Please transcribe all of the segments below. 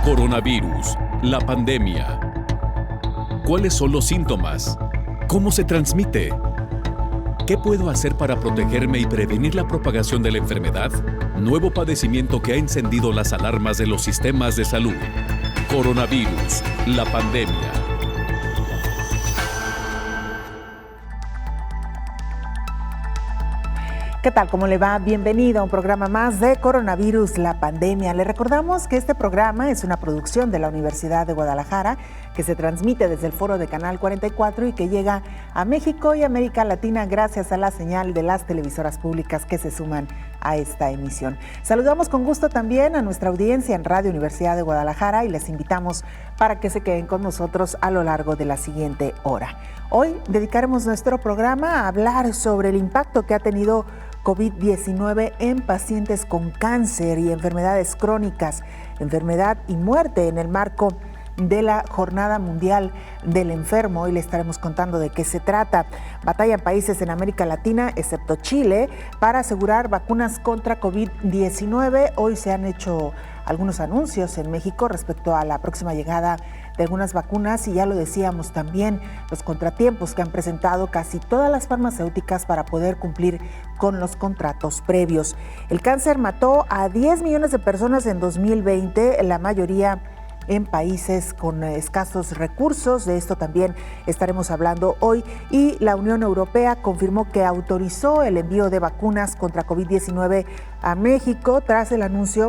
Coronavirus, la pandemia. ¿Cuáles son los síntomas? ¿Cómo se transmite? ¿Qué puedo hacer para protegerme y prevenir la propagación de la enfermedad? Nuevo padecimiento que ha encendido las alarmas de los sistemas de salud. Coronavirus, la pandemia. ¿Qué tal? ¿Cómo le va? Bienvenido a un programa más de Coronavirus, la pandemia. Le recordamos que este programa es una producción de la Universidad de Guadalajara que se transmite desde el foro de Canal 44 y que llega a México y América Latina gracias a la señal de las televisoras públicas que se suman a esta emisión. Saludamos con gusto también a nuestra audiencia en Radio Universidad de Guadalajara y les invitamos para que se queden con nosotros a lo largo de la siguiente hora. Hoy dedicaremos nuestro programa a hablar sobre el impacto que ha tenido COVID-19 en pacientes con cáncer y enfermedades crónicas, enfermedad y muerte en el marco de la Jornada Mundial del Enfermo. Hoy le estaremos contando de qué se trata. Batallan países en América Latina, excepto Chile, para asegurar vacunas contra COVID-19. Hoy se han hecho algunos anuncios en México respecto a la próxima llegada de algunas vacunas y ya lo decíamos también, los contratiempos que han presentado casi todas las farmacéuticas para poder cumplir con los contratos previos. El cáncer mató a 10 millones de personas en 2020, la mayoría en países con escasos recursos. De esto también estaremos hablando hoy. Y la Unión Europea confirmó que autorizó el envío de vacunas contra COVID-19 a México tras el anuncio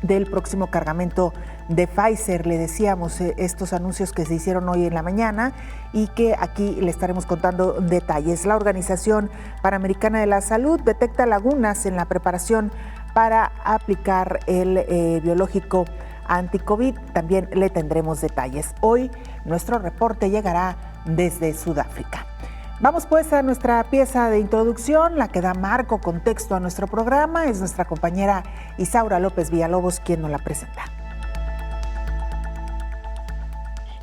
del próximo cargamento de Pfizer. Le decíamos estos anuncios que se hicieron hoy en la mañana y que aquí le estaremos contando detalles. La Organización Panamericana de la Salud detecta lagunas en la preparación para aplicar el biológico anti-COVID. También le tendremos detalles. Hoy nuestro reporte llegará desde Sudáfrica. Vamos pues a nuestra pieza de introducción, la que da marco, contexto a nuestro programa. Es nuestra compañera Isaura López Villalobos quien nos la presenta.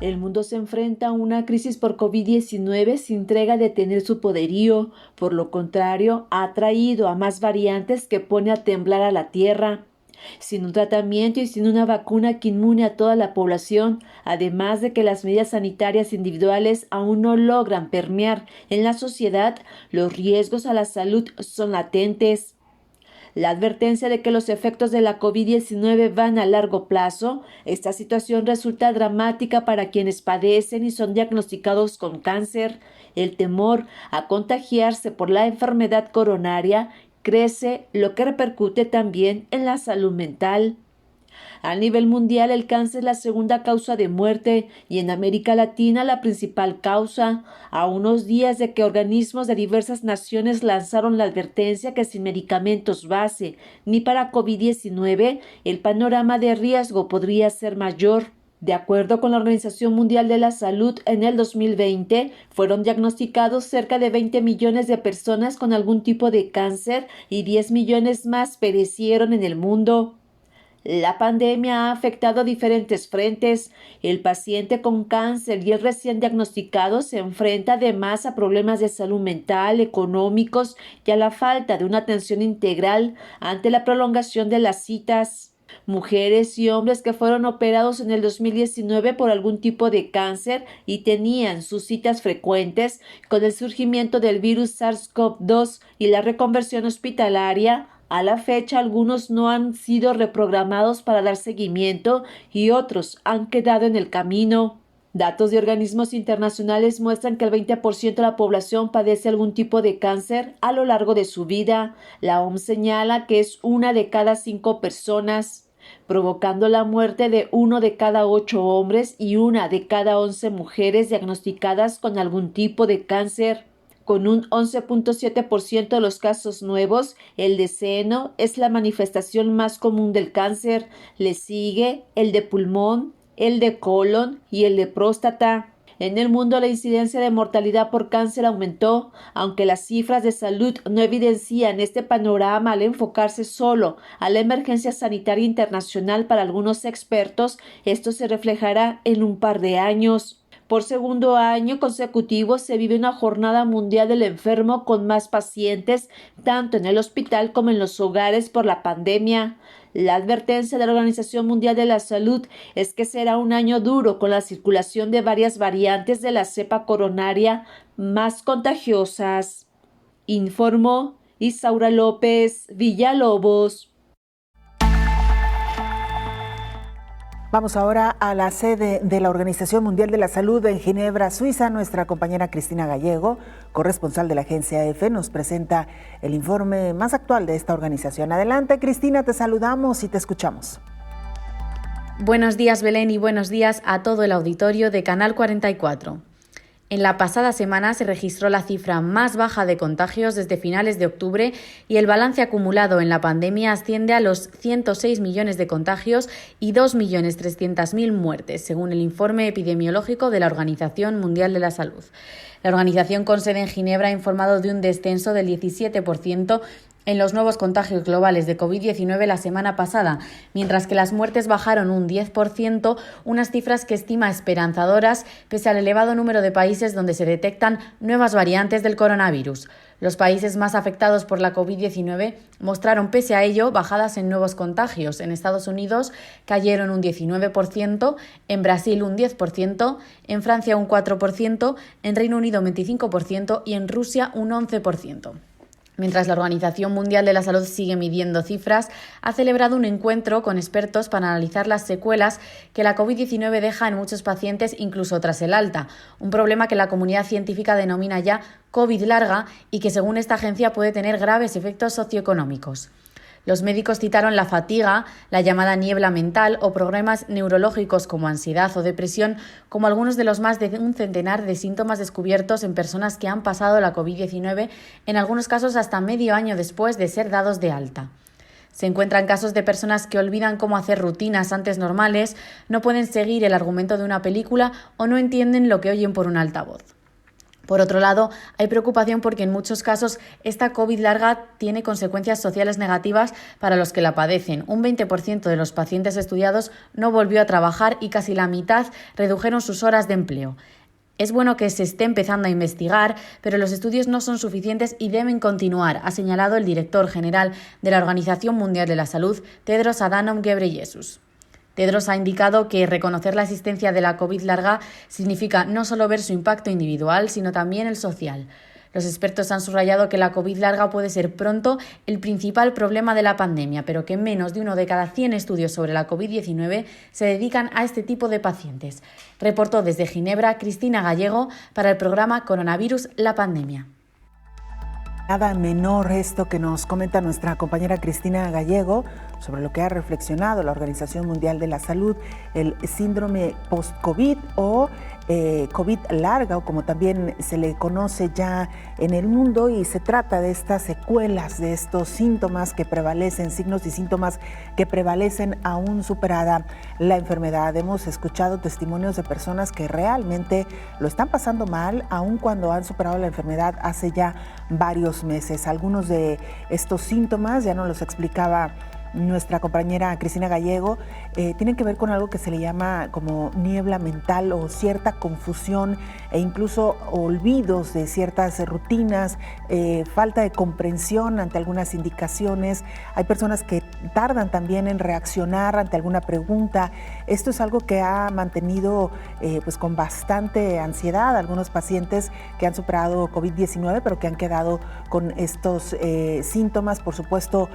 El mundo se enfrenta a una crisis por COVID-19 sin entrega a detener su poderío. Por lo contrario, ha traído a más variantes que pone a temblar a la tierra. Sin un tratamiento y sin una vacuna que inmune a toda la población, además de que las medidas sanitarias individuales aún no logran permear en la sociedad, los riesgos a la salud son latentes. La advertencia de que los efectos de la COVID-19 van a largo plazo, esta situación resulta dramática para quienes padecen y son diagnosticados con cáncer. El temor a contagiarse por la enfermedad coronaria crece, lo que repercute también en la salud mental. A nivel mundial, el cáncer es la segunda causa de muerte y en América Latina la principal causa. A unos días de que organismos de diversas naciones lanzaron la advertencia que sin medicamentos base ni para COVID-19, el panorama de riesgo podría ser mayor. De acuerdo con la Organización Mundial de la Salud, en el 2020 fueron diagnosticados cerca de 20 millones de personas con algún tipo de cáncer y 10 millones más perecieron en el mundo. La pandemia ha afectado a diferentes frentes. El paciente con cáncer y el recién diagnosticado se enfrenta además a problemas de salud mental, económicos y a la falta de una atención integral ante la prolongación de las citas. Mujeres y hombres que fueron operados en el 2019 por algún tipo de cáncer y tenían sus citas frecuentes, con el surgimiento del virus SARS-CoV-2 y la reconversión hospitalaria, a la fecha algunos no han sido reprogramados para dar seguimiento y otros han quedado en el camino. Datos de organismos internacionales muestran que el 20% de la población padece algún tipo de cáncer a lo largo de su vida. La OMS señala que es 1 de cada 5 personas, provocando la muerte de 1 de cada 8 hombres y 1 de cada 11 mujeres diagnosticadas con algún tipo de cáncer. Con un 11.7% de los casos nuevos, el de seno es la manifestación más común del cáncer. Le sigue el de pulmón, el de colon y el de próstata. En el mundo, la incidencia de mortalidad por cáncer aumentó, aunque las cifras de salud no evidencian este panorama al enfocarse solo a la emergencia sanitaria internacional. Para algunos expertos, esto se reflejará en un par de años. Por segundo año consecutivo se vive una jornada mundial del enfermo con más pacientes, tanto en el hospital como en los hogares por la pandemia. La advertencia de la Organización Mundial de la Salud es que será un año duro con la circulación de varias variantes de la cepa coronaria más contagiosas. Informó Isaura López Villalobos. Vamos ahora a la sede de la Organización Mundial de la Salud en Ginebra, Suiza. Nuestra compañera Cristina Gallego, corresponsal de la agencia EFE, nos presenta el informe más actual de esta organización. Adelante, Cristina, te saludamos y te escuchamos. Buenos días, Belén, y buenos días a todo el auditorio de Canal 44. En la pasada semana se registró la cifra más baja de contagios desde finales de octubre y el balance acumulado en la pandemia asciende a los 106 millones de contagios y 2.300.000 muertes, según el informe epidemiológico de la Organización Mundial de la Salud. La organización con sede en Ginebra ha informado de un descenso del 17% en los nuevos contagios globales de COVID-19 la semana pasada, mientras que las muertes bajaron un 10%, unas cifras que estima esperanzadoras pese al elevado número de países donde se detectan nuevas variantes del coronavirus. Los países más afectados por la COVID-19 mostraron, pese a ello, bajadas en nuevos contagios. En Estados Unidos cayeron un 19%, en Brasil un 10%, en Francia un 4%, en Reino Unido un 25% y en Rusia un 11%. Mientras la Organización Mundial de la Salud sigue midiendo cifras, ha celebrado un encuentro con expertos para analizar las secuelas que la COVID-19 deja en muchos pacientes incluso tras el alta, un problema que la comunidad científica denomina ya COVID larga y que según esta agencia puede tener graves efectos socioeconómicos. Los médicos citaron la fatiga, la llamada niebla mental o problemas neurológicos como ansiedad o depresión como algunos de los más de un centenar de síntomas descubiertos en personas que han pasado la COVID-19, en algunos casos hasta medio año después de ser dados de alta. Se encuentran casos de personas que olvidan cómo hacer rutinas antes normales, no pueden seguir el argumento de una película o no entienden lo que oyen por un altavoz. Por otro lado, hay preocupación porque en muchos casos esta COVID larga tiene consecuencias sociales negativas para los que la padecen. Un 20% de los pacientes estudiados no volvió a trabajar y casi la mitad redujeron sus horas de empleo. Es bueno que se esté empezando a investigar, pero los estudios no son suficientes y deben continuar, ha señalado el director general de la Organización Mundial de la Salud, Tedros Adhanom Ghebreyesus. Tedros ha indicado que reconocer la existencia de la COVID larga significa no solo ver su impacto individual, sino también el social. Los expertos han subrayado que la COVID larga puede ser pronto el principal problema de la pandemia, pero que menos de 1 de cada 100 estudios sobre la COVID-19 se dedican a este tipo de pacientes. Reportó desde Ginebra Cristina Gallego para el programa Coronavirus, la pandemia. Nada menor esto que nos comenta nuestra compañera Cristina Gallego sobre lo que ha reflexionado la Organización Mundial de la Salud, el síndrome post-COVID o COVID larga, o como también se le conoce ya en el mundo, y se trata de estas secuelas, de estos síntomas que prevalecen, signos y síntomas que prevalecen aún superada la enfermedad. Hemos escuchado testimonios de personas que realmente lo están pasando mal, aun cuando han superado la enfermedad hace ya varios meses. Algunos de estos síntomas, ya nos los explicaba nuestra compañera Cristina Gallego, tienen que ver con algo que se le llama como niebla mental o cierta confusión e incluso olvidos de ciertas rutinas, falta de comprensión ante algunas indicaciones. Hay personas que tardan también en reaccionar ante alguna pregunta. Esto es algo que ha mantenido pues con bastante ansiedad a algunos pacientes que han superado COVID-19, pero que han quedado con estos síntomas. Por supuesto,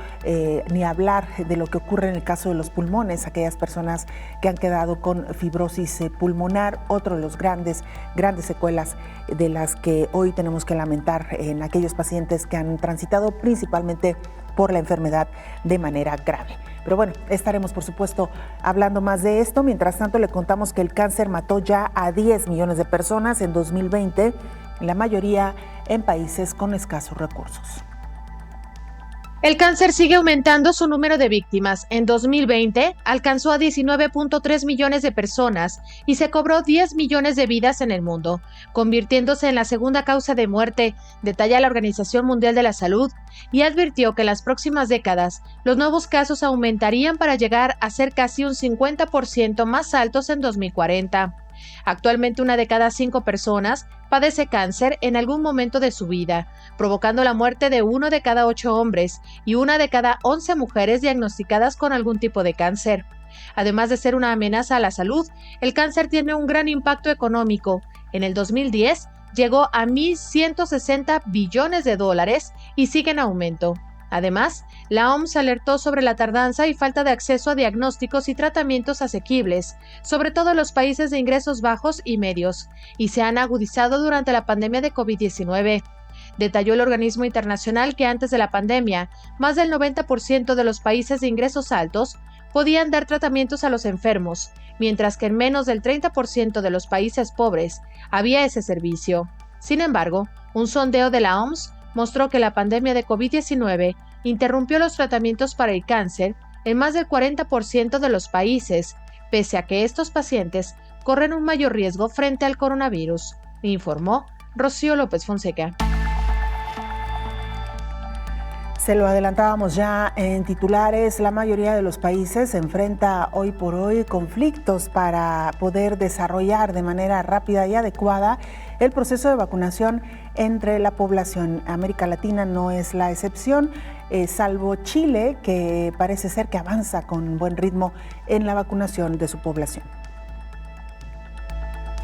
ni hablar de lo que ocurre en el caso de los pulmones, aquellas personas que han quedado con fibrosis pulmonar, otro de los grandes secuelas de las que hoy tenemos que lamentar en aquellos pacientes que han transitado principalmente por la enfermedad de manera grave. Pero bueno, estaremos por supuesto hablando más de esto. Mientras tanto, le contamos que el cáncer mató ya a 10 millones de personas en 2020, la mayoría en países con escasos recursos. El cáncer sigue aumentando su número de víctimas. En 2020 alcanzó a 19.3 millones de personas y se cobró 10 millones de vidas en el mundo, convirtiéndose en la segunda causa de muerte, detalla la Organización Mundial de la Salud, y advirtió que en las próximas décadas los nuevos casos aumentarían para llegar a ser casi un 50% más altos en 2040. Actualmente 1 de cada 5 personas padece cáncer en algún momento de su vida, provocando la muerte de 1 de cada 8 hombres y 1 de cada 11 mujeres diagnosticadas con algún tipo de cáncer. Además de ser una amenaza a la salud, el cáncer tiene un gran impacto económico. En el 2010 llegó a $1.160 billones y sigue en aumento. Además, la OMS alertó sobre la tardanza y falta de acceso a diagnósticos y tratamientos asequibles, sobre todo en los países de ingresos bajos y medios, y se han agudizado durante la pandemia de COVID-19. Detalló el organismo internacional que antes de la pandemia, más del 90% de los países de ingresos altos podían dar tratamientos a los enfermos, mientras que en menos del 30% de los países pobres había ese servicio. Sin embargo, un sondeo de la OMS mostró que la pandemia de COVID-19 interrumpió los tratamientos para el cáncer en más del 40% de los países, pese a que estos pacientes corren un mayor riesgo frente al coronavirus, informó Rocío López Fonseca. Se lo adelantábamos ya en titulares, la mayoría de los países enfrenta hoy por hoy conflictos para poder desarrollar de manera rápida y adecuada el proceso de vacunación entre la población. América Latina no es la excepción, salvo Chile, que parece ser que avanza con buen ritmo en la vacunación de su población.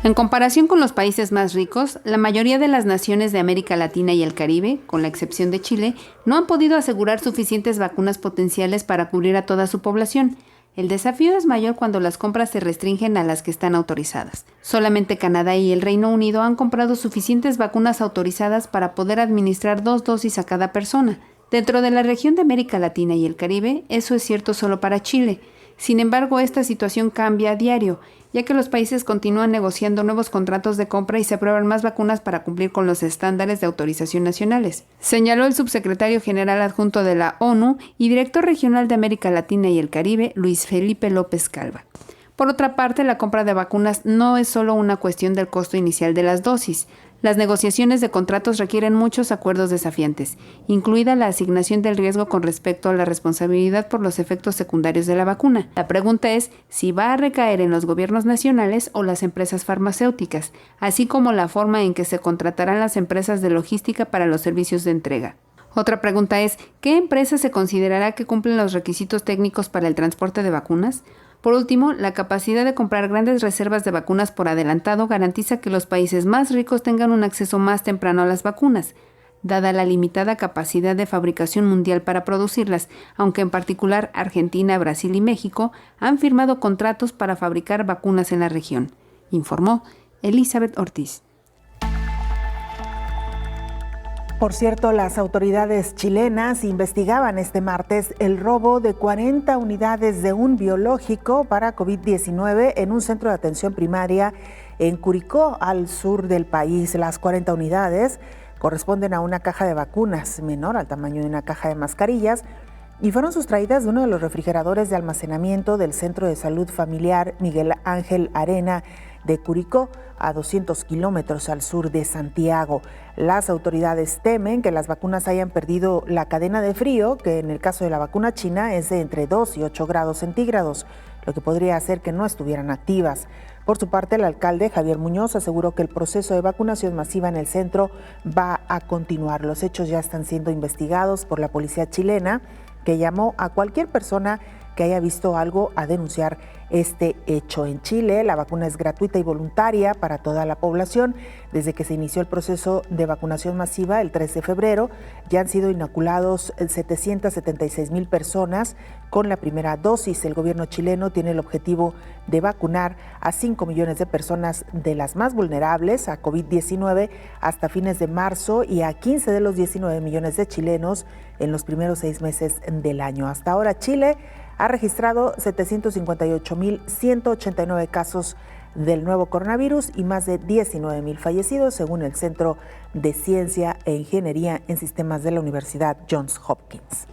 En comparación con los países más ricos, la mayoría de las naciones de América Latina y el Caribe, con la excepción de Chile, no han podido asegurar suficientes vacunas potenciales para cubrir a toda su población. El desafío es mayor cuando las compras se restringen a las que están autorizadas. Solamente Canadá y el Reino Unido han comprado suficientes vacunas autorizadas para poder administrar 2 dosis a cada persona. Dentro de la región de América Latina y el Caribe, eso es cierto solo para Chile. Sin embargo, esta situación cambia a diario, ya que los países continúan negociando nuevos contratos de compra y se aprueban más vacunas para cumplir con los estándares de autorización nacionales, señaló el subsecretario general adjunto de la ONU y director regional de América Latina y el Caribe, Luis Felipe López Calva. Por otra parte, la compra de vacunas no es solo una cuestión del costo inicial de las dosis. Las negociaciones de contratos requieren muchos acuerdos desafiantes, incluida la asignación del riesgo con respecto a la responsabilidad por los efectos secundarios de la vacuna. La pregunta es si va a recaer en los gobiernos nacionales o las empresas farmacéuticas, así como la forma en que se contratarán las empresas de logística para los servicios de entrega. Otra pregunta es, ¿qué empresa se considerará que cumplen los requisitos técnicos para el transporte de vacunas? Por último, la capacidad de comprar grandes reservas de vacunas por adelantado garantiza que los países más ricos tengan un acceso más temprano a las vacunas, dada la limitada capacidad de fabricación mundial para producirlas, aunque en particular Argentina, Brasil y México han firmado contratos para fabricar vacunas en la región, informó Elizabeth Ortiz. Por cierto, las autoridades chilenas investigaban este martes el robo de 40 unidades de un biológico para COVID-19 en un centro de atención primaria en Curicó, al sur del país. Las 40 unidades corresponden a una caja de vacunas menor al tamaño de una caja de mascarillas y fueron sustraídas de uno de los refrigeradores de almacenamiento del Centro de Salud Familiar Miguel Ángel Arena de Curicó, a 200 kilómetros al sur de Santiago. Las autoridades temen que las vacunas hayan perdido la cadena de frío, que en el caso de la vacuna china es de entre 2 y 8 grados centígrados, lo que podría hacer que no estuvieran activas. Por su parte, el alcalde Javier Muñoz aseguró que el proceso de vacunación masiva en el centro va a continuar. Los hechos ya están siendo investigados por la policía chilena, que llamó a cualquier persona que haya visto algo a denunciar este hecho. En Chile, la vacuna es gratuita y voluntaria para toda la población. Desde que se inició el proceso de vacunación masiva el 3 de febrero, ya han sido inoculados 776,000 personas con la primera dosis. El gobierno chileno tiene el objetivo de vacunar a 5 millones de personas de las más vulnerables a COVID-19 hasta fines de marzo y a 15 de los 19 millones de chilenos en los primeros 6 meses del año. Hasta ahora, Chile ha registrado 758,189 casos del nuevo coronavirus y más de 19,000 fallecidos, según el Centro de Ciencia e Ingeniería en Sistemas de la Universidad Johns Hopkins.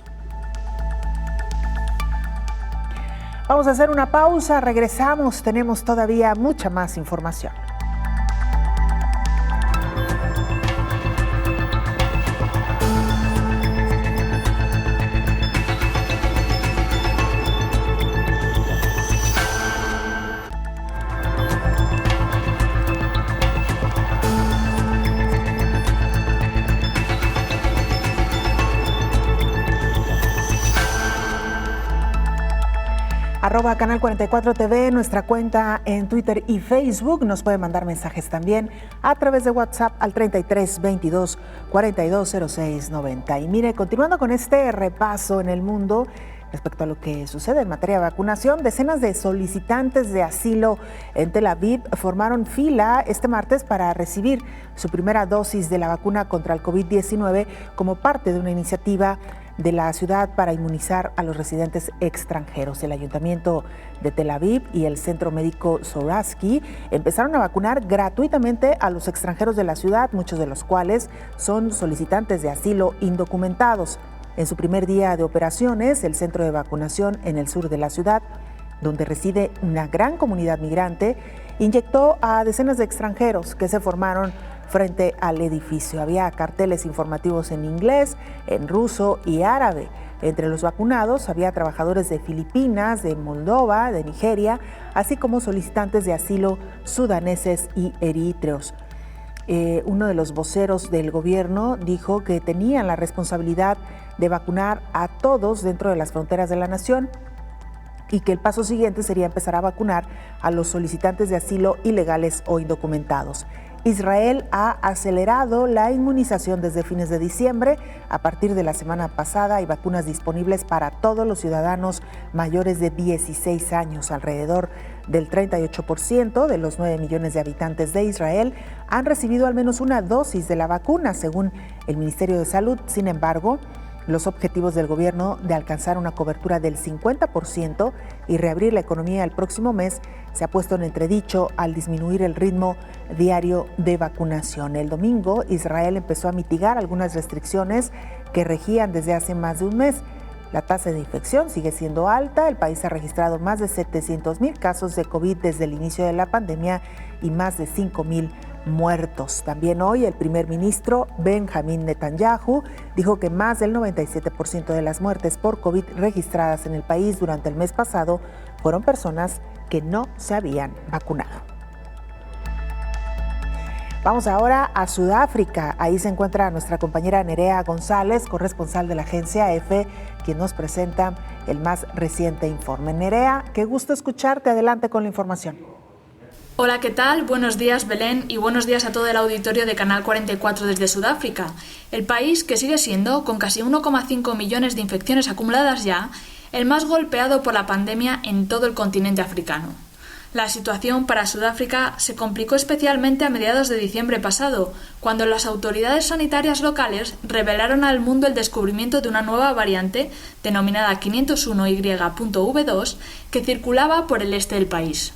Vamos a hacer una pausa, regresamos, tenemos todavía mucha más información. Canal 44 TV, nuestra cuenta en Twitter y Facebook. Nos puede mandar mensajes también a través de WhatsApp al 33 22 42 06 90. Y mire, continuando con este repaso en el mundo respecto a lo que sucede en materia de vacunación, decenas de solicitantes de asilo en Tel Aviv formaron fila este martes para recibir su primera dosis de la vacuna contra el COVID-19 como parte de una iniciativa de la ciudad para inmunizar a los residentes extranjeros. El Ayuntamiento de Tel Aviv y el Centro Médico Sourasky empezaron a vacunar gratuitamente a los extranjeros de la ciudad, muchos de los cuales son solicitantes de asilo indocumentados. En su primer día de operaciones, el centro de vacunación en el sur de la ciudad, donde reside una gran comunidad migrante, inyectó a decenas de extranjeros que se formaron frente al edificio. Había carteles informativos en inglés, en ruso y árabe. Entre los vacunados había trabajadores de Filipinas, de Moldova, de Nigeria, así como solicitantes de asilo sudaneses y eritreos. Uno de los voceros del gobierno dijo que tenían la responsabilidad de vacunar a todos dentro de las fronteras de la nación y que el paso siguiente sería empezar a vacunar a los solicitantes de asilo ilegales o indocumentados. Israel ha acelerado la inmunización desde fines de diciembre. A partir de la semana pasada hay vacunas disponibles para todos los ciudadanos mayores de 16 años. Alrededor del 38% de los 9 millones de habitantes de Israel han recibido al menos una dosis de la vacuna, según el Ministerio de Salud. Sin embargo, los objetivos del gobierno de alcanzar una cobertura del 50% y reabrir la economía el próximo mes se ha puesto en entredicho al disminuir el ritmo diario de vacunación. El domingo, Israel empezó a mitigar algunas restricciones que regían desde hace más de un mes. La tasa de infección sigue siendo alta. El país ha registrado más de 700,000 casos de COVID desde el inicio de la pandemia y más de 5,000 muertos. También hoy el primer ministro Benjamin Netanyahu dijo que más del 97% de las muertes por COVID registradas en el país durante el mes pasado fueron personas que no se habían vacunado. Vamos ahora a Sudáfrica. Ahí se encuentra nuestra compañera Nerea González, corresponsal de la agencia EFE, quien nos presenta el más reciente informe. Nerea, qué gusto escucharte. Adelante con la información. Hola, ¿qué tal? Buenos días, Belén, y buenos días a todo el auditorio de Canal 44 desde Sudáfrica, el país que sigue siendo, con casi 1,5 millones de infecciones acumuladas ya, el más golpeado por la pandemia en todo el continente africano. La situación para Sudáfrica se complicó especialmente a mediados de diciembre pasado, cuando las autoridades sanitarias locales revelaron al mundo el descubrimiento de una nueva variante, denominada 501Y.V2, que circulaba por el este del país.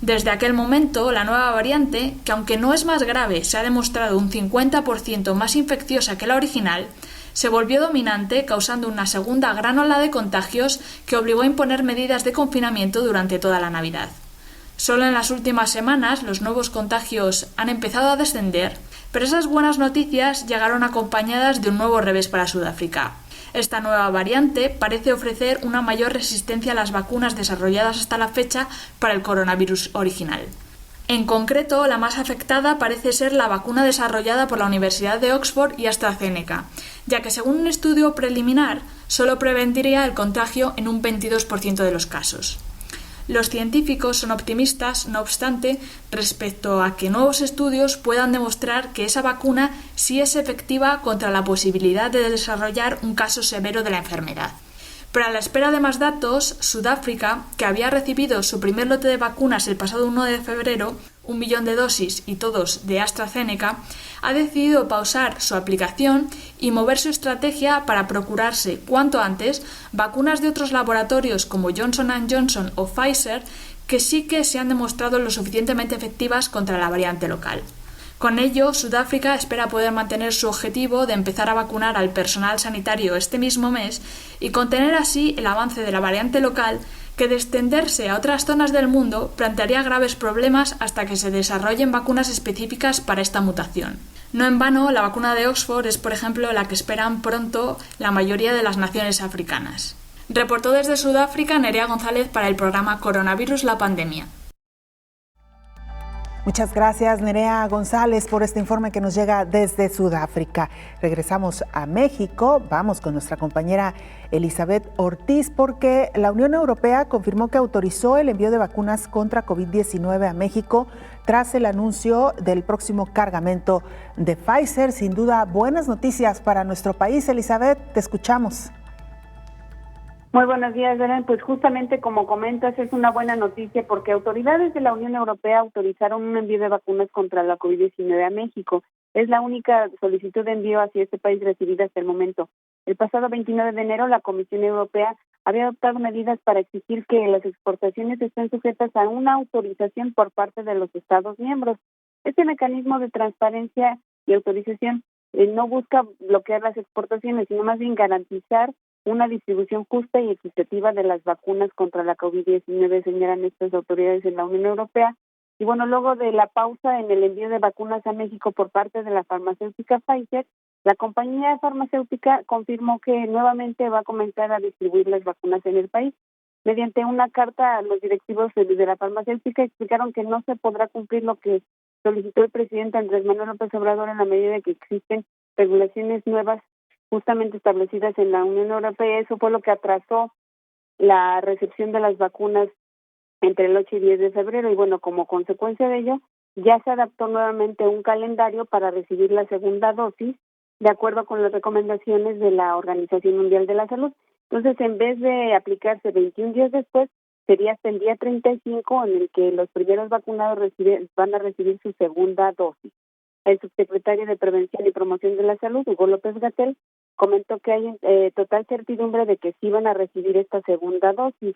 Desde aquel momento, la nueva variante, que aunque no es más grave, se ha demostrado un 50% más infecciosa que la original, se volvió dominante, causando una segunda gran ola de contagios que obligó a imponer medidas de confinamiento durante toda la Navidad. Solo en las últimas semanas los nuevos contagios han empezado a descender, pero esas buenas noticias llegaron acompañadas de un nuevo revés para Sudáfrica. Esta nueva variante parece ofrecer una mayor resistencia a las vacunas desarrolladas hasta la fecha para el coronavirus original. En concreto, la más afectada parece ser la vacuna desarrollada por la Universidad de Oxford y AstraZeneca, ya que según un estudio preliminar, solo prevendría el contagio en un 22% de los casos. Los científicos son optimistas, no obstante, respecto a que nuevos estudios puedan demostrar que esa vacuna sí es efectiva contra la posibilidad de desarrollar un caso severo de la enfermedad. Pero a la espera de más datos, Sudáfrica, que había recibido su primer lote de vacunas el pasado 1 de febrero, 1 millón de dosis y todos de AstraZeneca, ha decidido pausar su aplicación y mover su estrategia para procurarse cuanto antes vacunas de otros laboratorios como Johnson & Johnson o Pfizer, que sí que se han demostrado lo suficientemente efectivas contra la variante local. Con ello, Sudáfrica espera poder mantener su objetivo de empezar a vacunar al personal sanitario este mismo mes y contener así el avance de la variante local, que de extenderse a otras zonas del mundo plantearía graves problemas hasta que se desarrollen vacunas específicas para esta mutación. No en vano, la vacuna de Oxford es, por ejemplo, la que esperan pronto la mayoría de las naciones africanas. Reportó desde Sudáfrica Nerea González para el programa Coronavirus, la pandemia. Muchas gracias, Nerea González, por este informe que nos llega desde Sudáfrica. Regresamos a México. Vamos con nuestra compañera Elizabeth Ortiz, porque la Unión Europea confirmó que autorizó el envío de vacunas contra COVID-19 a México tras el anuncio del próximo cargamento de Pfizer. Sin duda, buenas noticias para nuestro país. Elizabeth, te escuchamos. Muy buenos días, Belén. Pues justamente como comentas, es una buena noticia porque autoridades de la Unión Europea autorizaron un envío de vacunas contra la COVID-19 a México. Es la única solicitud de envío hacia este país recibida hasta el momento. El pasado 29 de enero, la Comisión Europea había adoptado medidas para exigir que las exportaciones estén sujetas a una autorización por parte de los Estados miembros. Este mecanismo de transparencia y autorización no busca bloquear las exportaciones, sino más bien garantizar una distribución justa y equitativa de las vacunas contra la COVID-19, señalan estas autoridades en la Unión Europea. Y bueno, luego de la pausa en el envío de vacunas a México por parte de la farmacéutica Pfizer, la compañía farmacéutica confirmó que nuevamente va a comenzar a distribuir las vacunas en el país. Mediante una carta, los directivos de la farmacéutica explicaron que no se podrá cumplir lo que solicitó el presidente Andrés Manuel López Obrador en la medida de que existen regulaciones nuevas justamente establecidas en la Unión Europea. Eso fue lo que atrasó la recepción de las vacunas entre el 8 y 10 de febrero. Y bueno, como consecuencia de ello, ya se adaptó nuevamente un calendario para recibir la segunda dosis, de acuerdo con las recomendaciones de la Organización Mundial de la Salud. Entonces, en vez de aplicarse 21 días después, sería hasta el día 35 en el que los primeros vacunados van a recibir su segunda dosis. El subsecretario de Prevención y Promoción de la Salud, Hugo López-Gatell, comentó que hay total certidumbre de que sí van a recibir esta segunda dosis.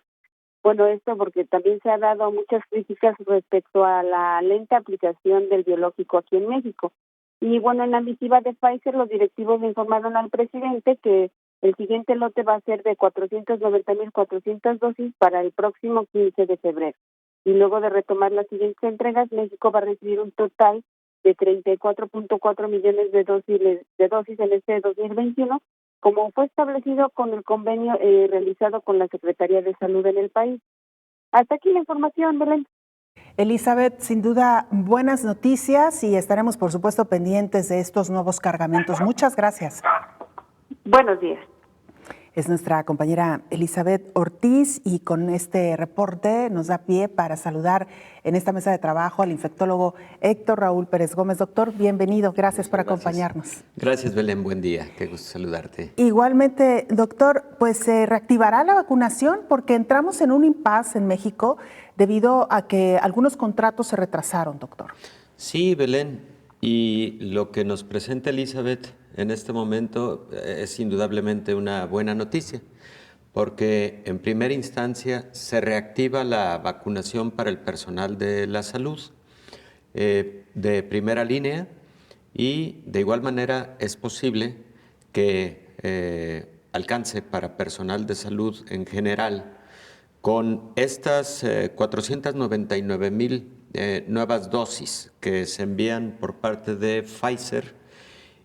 Bueno, esto porque también se ha dado muchas críticas respecto a la lenta aplicación del biológico aquí en México. Y bueno, en la misiva de Pfizer, los directivos le informaron al presidente que el siguiente lote va a ser de 490,400 dosis para el próximo 15 de febrero. Y luego de retomar las siguientes entregas, México va a recibir un total de 34.4 millones de dosis en este 2021, como fue establecido con el convenio realizado con la Secretaría de Salud en el país. Hasta aquí la información, Belén. Elizabeth, sin duda, buenas noticias y estaremos, por supuesto, pendientes de estos nuevos cargamentos. Muchas gracias. Buenos días. Es nuestra compañera Elizabeth Ortiz y con este reporte nos da pie para saludar en esta mesa de trabajo al infectólogo Héctor Raúl Pérez Gómez. Doctor, bienvenido. Gracias por acompañarnos. Gracias, Belén. Buen día. Qué gusto saludarte. Igualmente, doctor, pues se reactivará la vacunación porque entramos en un impasse en México debido a que algunos contratos se retrasaron, doctor. Sí, Belén. Y lo que nos presenta Elizabeth en este momento es indudablemente una buena noticia, porque en primera instancia se reactiva la vacunación para el personal de la salud de primera línea y de igual manera es posible que alcance para personal de salud en general con estas 499,000 nuevas dosis que se envían por parte de Pfizer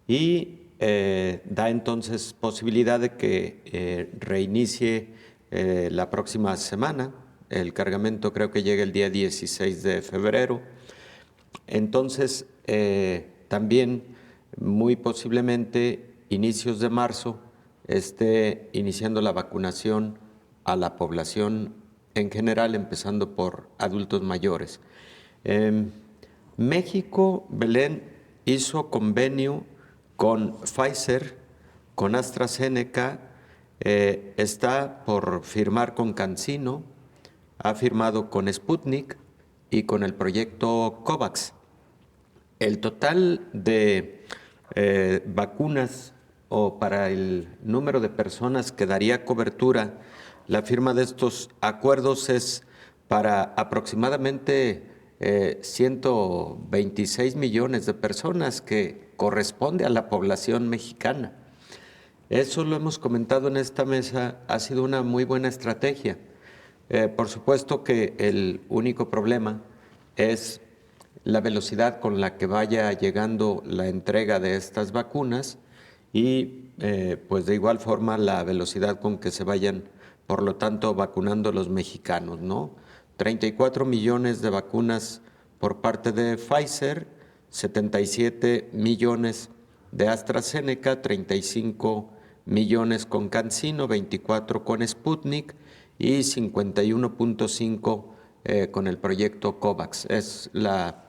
y da entonces posibilidad de que reinicie la próxima semana. El cargamento creo que llega el día 16 de febrero. Entonces, también muy posiblemente inicios de marzo esté iniciando la vacunación a la población en general, empezando por adultos mayores. México, Belén, hizo convenio con Pfizer, con AstraZeneca, está por firmar con CanSino, ha firmado con Sputnik y con el proyecto COVAX. El total de vacunas o para el número de personas que daría cobertura la firma de estos acuerdos es para aproximadamente 126 millones de personas que corresponde a la población mexicana. Eso lo hemos comentado en esta mesa, ha sido una muy buena estrategia. Por supuesto que el único problema es la velocidad con la que vaya llegando la entrega de estas vacunas y pues de igual forma la velocidad con que se vayan, por lo tanto, vacunando los mexicanos, ¿no? 34 millones de vacunas por parte de Pfizer, 77 millones de AstraZeneca, 35 millones con CanSino, 24 con Sputnik y 51.5 con el proyecto COVAX. Es la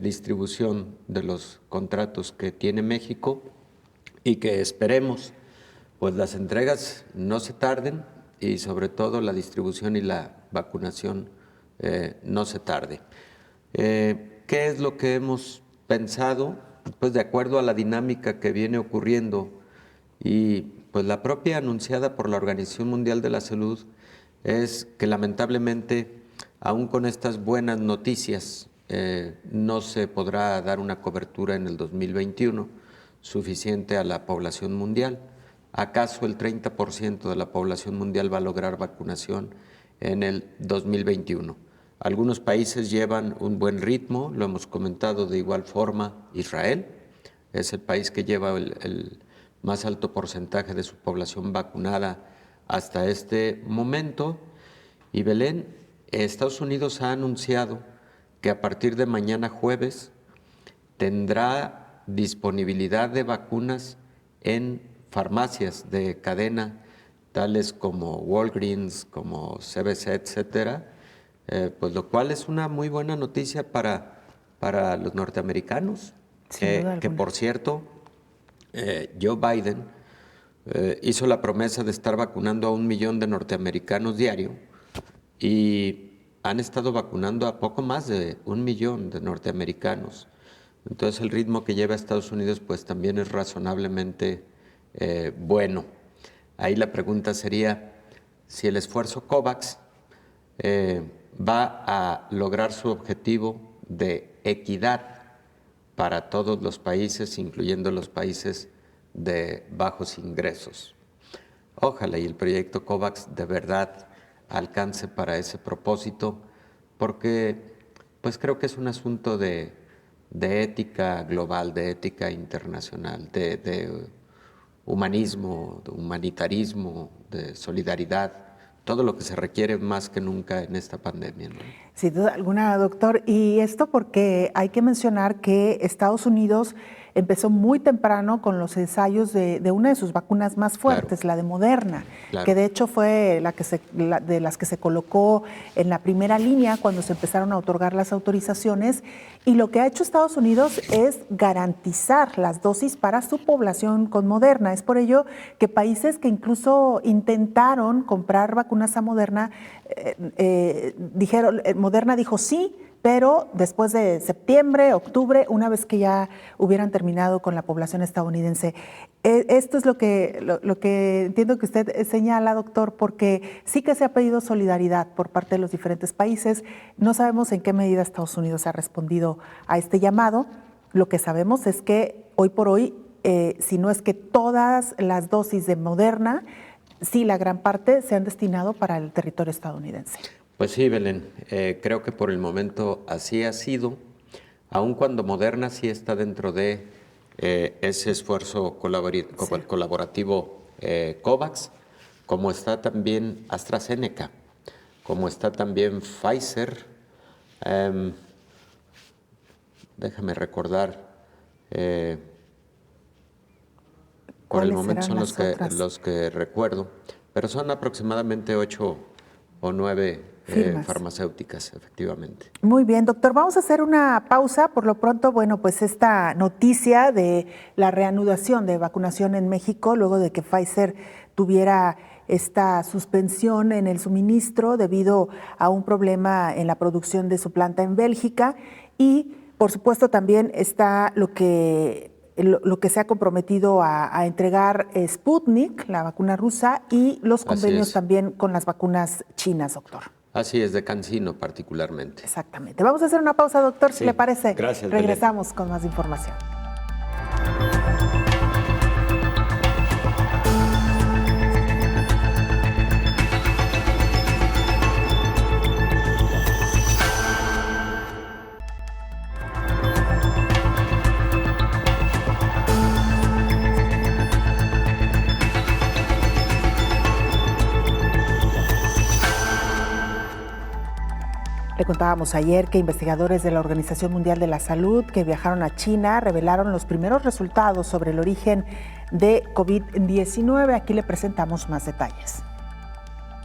distribución de los contratos que tiene México y que esperemos pues las entregas no se tarden y sobre todo la distribución y la vacunación no se tarde. ¿Qué es lo que hemos pensado? Pues de acuerdo a la dinámica que viene ocurriendo y pues la propia anunciada por la Organización Mundial de la Salud es que lamentablemente, aún con estas buenas noticias, no se podrá dar una cobertura en el 2021 suficiente a la población mundial. ¿Acaso el 30% de la población mundial va a lograr vacunación en el 2021? Algunos países llevan un buen ritmo, lo hemos comentado de igual forma. Israel es el país que lleva el más alto porcentaje de su población vacunada hasta este momento. Y Belén, Estados Unidos ha anunciado que a partir de mañana jueves tendrá disponibilidad de vacunas en farmacias de cadena, tales como Walgreens, como CVS, etcétera, pues lo cual es una muy buena noticia para los norteamericanos, que por cierto, Joe Biden hizo la promesa de estar vacunando a 1 millón de norteamericanos diario y han estado vacunando a poco más de 1 millón de norteamericanos. Entonces el ritmo que lleva Estados Unidos pues también es razonablemente bueno. Ahí la pregunta sería si el esfuerzo COVAX va a lograr su objetivo de equidad para todos los países, incluyendo los países de bajos ingresos. Ojalá y el proyecto COVAX de verdad alcance para ese propósito, porque pues creo que es un asunto de ética global, de ética internacional, de humanismo, de humanitarismo, de solidaridad, todo lo que se requiere más que nunca en esta pandemia, ¿no? Sin duda alguna, doctor. Y esto porque hay que mencionar que Estados Unidos empezó muy temprano con los ensayos de una de sus vacunas más fuertes, claro, la de Moderna, claro, que de hecho fue de las que se colocó en la primera línea cuando se empezaron a otorgar las autorizaciones. Y lo que ha hecho Estados Unidos es garantizar las dosis para su población con Moderna. Es por ello que países que incluso intentaron comprar vacunas a Moderna, Moderna dijo sí, pero después de septiembre, octubre, una vez que ya hubieran terminado con la población estadounidense. Esto es lo que entiendo que usted señala, doctor, porque sí que se ha pedido solidaridad por parte de los diferentes países. No sabemos en qué medida Estados Unidos ha respondido a este llamado. Lo que sabemos es que hoy por hoy, si no es que todas las dosis de Moderna, sí, la gran parte se han destinado para el territorio estadounidense. Pues sí, Belén, creo que por el momento así ha sido, aun cuando Moderna sí está dentro de ese esfuerzo colaborativo COVAX, como está también AstraZeneca, como está también Pfizer. Déjame recordar, por el momento son los que recuerdo, pero son aproximadamente 8 o 9 farmacéuticas, efectivamente. Muy bien, doctor. Vamos a hacer una pausa. Por lo pronto, bueno, pues esta noticia de la reanudación de vacunación en México, luego de que Pfizer tuviera esta suspensión en el suministro debido a un problema en la producción de su planta en Bélgica. Y, por supuesto, también está lo que se ha comprometido a entregar Sputnik, la vacuna rusa, y los convenios también con las vacunas chinas, doctor. Así es, de CanSino particularmente. Exactamente. Vamos a hacer una pausa, doctor, si le parece. Gracias. Regresamos con más información. Le contábamos ayer que investigadores de la Organización Mundial de la Salud que viajaron a China revelaron los primeros resultados sobre el origen de COVID-19. Aquí le presentamos más detalles.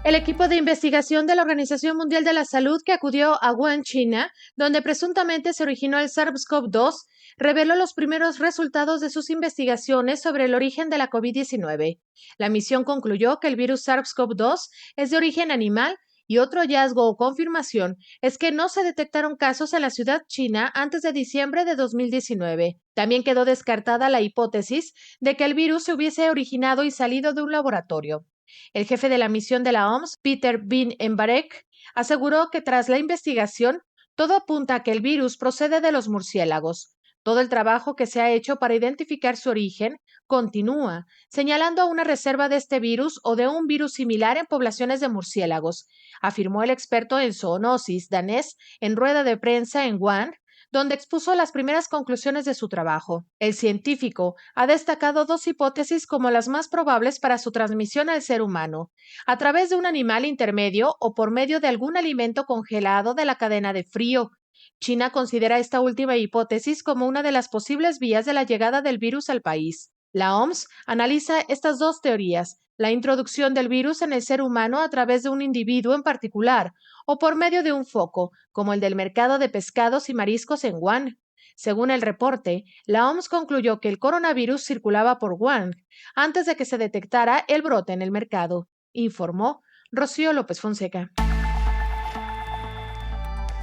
El equipo de investigación de la Organización Mundial de la Salud que acudió a Wuhan, China, donde presuntamente se originó el SARS-CoV-2, reveló los primeros resultados de sus investigaciones sobre el origen de la COVID-19. La misión concluyó que el virus SARS-CoV-2 es de origen animal y otro hallazgo o confirmación es que no se detectaron casos en la ciudad china antes de diciembre de 2019. También quedó descartada la hipótesis de que el virus se hubiese originado y salido de un laboratorio. El jefe de la misión de la OMS, Peter Bin Embarek, aseguró que tras la investigación, todo apunta a que el virus procede de los murciélagos. Todo el trabajo que se ha hecho para identificar su origen continúa, señalando a una reserva de este virus o de un virus similar en poblaciones de murciélagos, afirmó el experto en zoonosis danés en rueda de prensa en Wuhan, donde expuso las primeras conclusiones de su trabajo. El científico ha destacado dos hipótesis como las más probables para su transmisión al ser humano, a través de un animal intermedio o por medio de algún alimento congelado de la cadena de frío. China considera esta última hipótesis como una de las posibles vías de la llegada del virus al país. La OMS analiza estas dos teorías, la introducción del virus en el ser humano a través de un individuo en particular o por medio de un foco, como el del mercado de pescados y mariscos en Wuhan. Según el reporte, la OMS concluyó que el coronavirus circulaba por Wuhan antes de que se detectara el brote en el mercado, informó Rocío López Fonseca.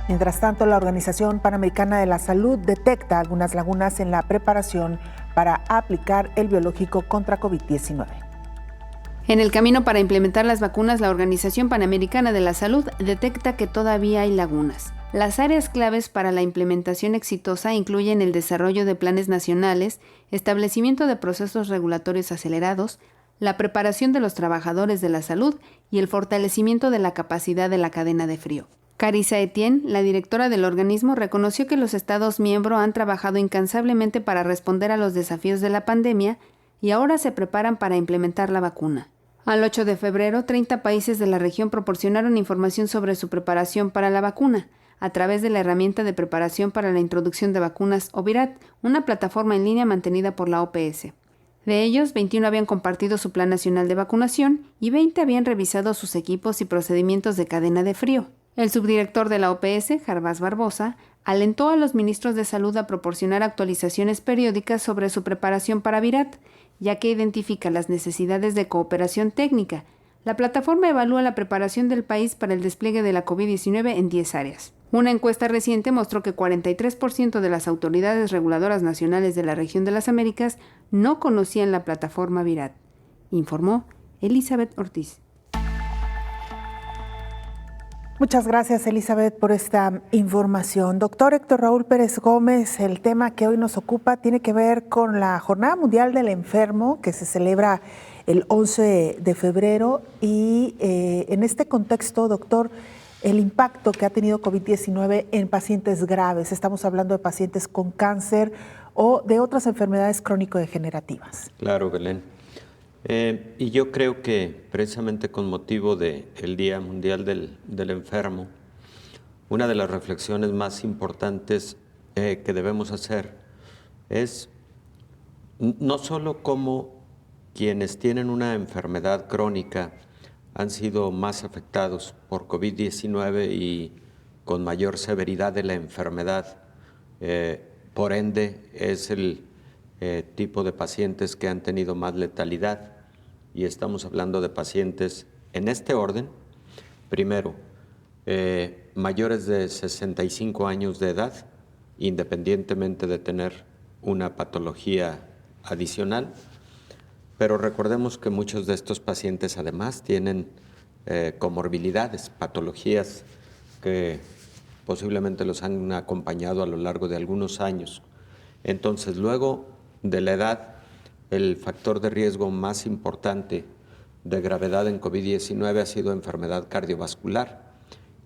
Mientras tanto, la Organización Panamericana de la Salud detecta algunas lagunas en la preparación para aplicar el biológico contra COVID-19. En el camino para implementar las vacunas, la Organización Panamericana de la Salud detecta que todavía hay lagunas. Las áreas claves para la implementación exitosa incluyen el desarrollo de planes nacionales, establecimiento de procesos regulatorios acelerados, la preparación de los trabajadores de la salud y el fortalecimiento de la capacidad de la cadena de frío. Carissa Etienne, la directora del organismo, reconoció que los Estados miembros han trabajado incansablemente para responder a los desafíos de la pandemia y ahora se preparan para implementar la vacuna. Al 8 de febrero, 30 países de la región proporcionaron información sobre su preparación para la vacuna, a través de la herramienta de preparación para la introducción de vacunas OVIRAT, una plataforma en línea mantenida por la OPS. De ellos, 21 habían compartido su plan nacional de vacunación y 20 habían revisado sus equipos y procedimientos de cadena de frío. El subdirector de la OPS, Jarbas Barbosa, alentó a los ministros de salud a proporcionar actualizaciones periódicas sobre su preparación para VIRAT, ya que identifica las necesidades de cooperación técnica. La plataforma evalúa la preparación del país para el despliegue de la COVID-19 en 10 áreas. Una encuesta reciente mostró que 43% de las autoridades reguladoras nacionales de la región de las Américas no conocían la plataforma VIRAT, informó Elizabeth Ortiz. Muchas gracias, Elizabeth, por esta información. Doctor Héctor Raúl Pérez Gómez, el tema que hoy nos ocupa tiene que ver con la Jornada Mundial del Enfermo, que se celebra el 11 de febrero. Y en este contexto, doctor, el impacto que ha tenido COVID-19 en pacientes graves. Estamos hablando de pacientes con cáncer o de otras enfermedades crónico-degenerativas. Claro, Belén. Y yo creo que precisamente con motivo del Día Mundial del Enfermo, una de las reflexiones más importantes que debemos hacer es no solo cómo quienes tienen una enfermedad crónica han sido más afectados por COVID-19 y con mayor severidad de la enfermedad, por ende es el tipo de pacientes que han tenido más letalidad, y estamos hablando de pacientes en este orden. Primero, mayores de 65 años de edad, independientemente de tener una patología adicional, pero recordemos que muchos de estos pacientes además tienen comorbilidades, patologías que posiblemente los han acompañado a lo largo de algunos años. Entonces, luego de la edad, el factor de riesgo más importante de gravedad en COVID-19 ha sido enfermedad cardiovascular,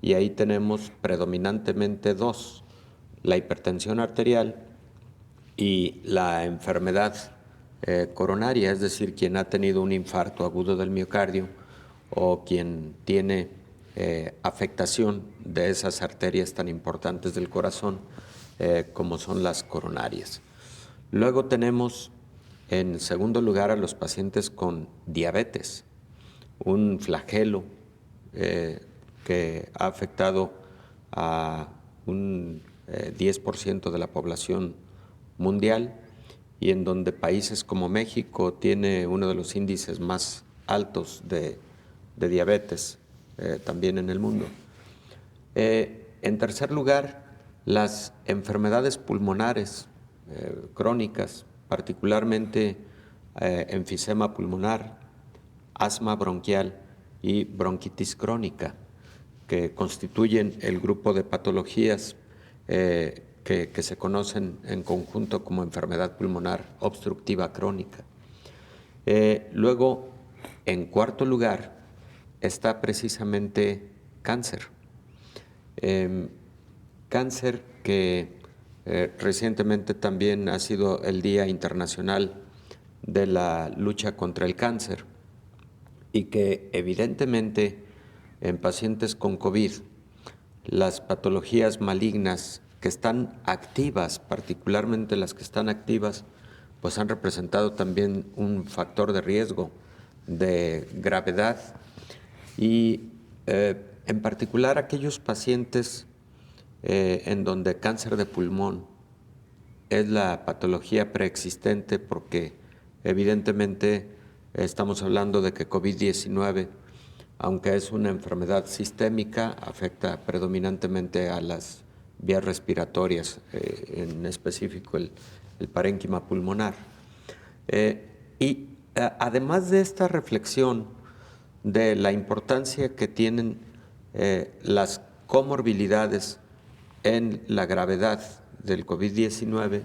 y ahí tenemos predominantemente dos: la hipertensión arterial y la enfermedad coronaria, es decir, quien ha tenido un infarto agudo del miocardio o quien tiene afectación de esas arterias tan importantes del corazón como son las coronarias. Luego tenemos en segundo lugar a los pacientes con diabetes, un flagelo que ha afectado a un 10% de la población mundial y en donde países como México tiene uno de los índices más altos de diabetes también en el mundo. En tercer lugar, las enfermedades pulmonares crónicas, particularmente enfisema pulmonar, asma bronquial y bronquitis crónica, que constituyen el grupo de patologías que se conocen en conjunto como enfermedad pulmonar obstructiva crónica. Luego, en cuarto lugar, está precisamente cáncer. Cáncer que recientemente también ha sido el Día Internacional de la Lucha contra el Cáncer y que evidentemente en pacientes con COVID, las patologías malignas que están activas, particularmente las que están activas, pues han representado también un factor de riesgo de gravedad y en particular aquellos pacientes en donde cáncer de pulmón es la patología preexistente, porque evidentemente estamos hablando de que COVID-19, aunque es una enfermedad sistémica, afecta predominantemente a las vías respiratorias, en específico el parénquima pulmonar. Y además de esta reflexión de la importancia que tienen las comorbilidades en la gravedad del COVID-19,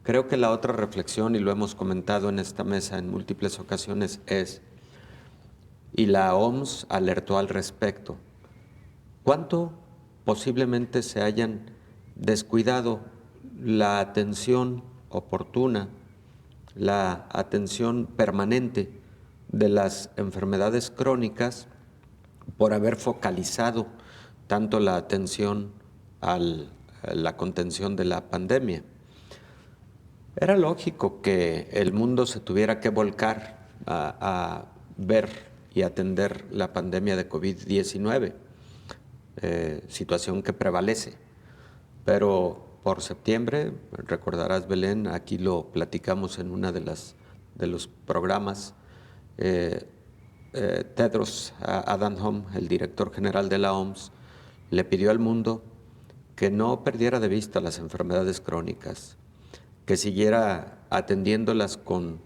creo que la otra reflexión, y lo hemos comentado en esta mesa en múltiples ocasiones, es, y la OMS alertó al respecto, ¿cuánto posiblemente se hayan descuidado la atención oportuna, la atención permanente de las enfermedades crónicas por haber focalizado tanto la atención a la contención de la pandemia? Era lógico que el mundo se tuviera que volcar a ver y atender la pandemia de COVID-19, situación que prevalece. Pero por septiembre, recordarás, Belén, aquí lo platicamos en una de los programas, Tedros Adhanom, el director general de la OMS, le pidió al mundo que no perdiera de vista las enfermedades crónicas, que siguiera atendiéndolas con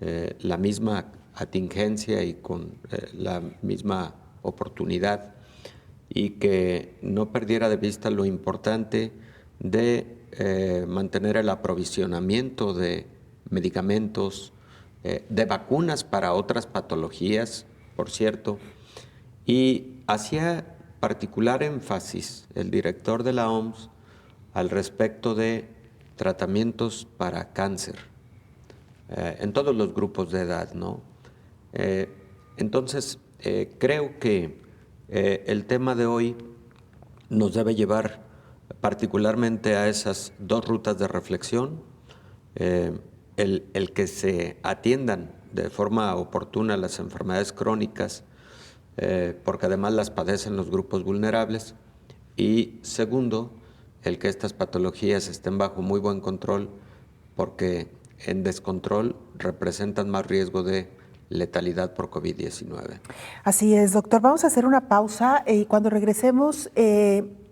la misma atingencia y con la misma oportunidad, y que no perdiera de vista lo importante de mantener el aprovisionamiento de medicamentos, de vacunas para otras patologías, por cierto, y hacía particular énfasis el director de la OMS al respecto de tratamientos para cáncer en todos los grupos de edad, ¿no? Entonces, creo que el tema de hoy nos debe llevar particularmente a esas dos rutas de reflexión, el que se atiendan de forma oportuna las enfermedades crónicas, porque además las padecen los grupos vulnerables, y segundo, el que estas patologías estén bajo muy buen control, porque en descontrol representan más riesgo de letalidad por COVID-19. Así es, doctor. Vamos a hacer una pausa y cuando regresemos,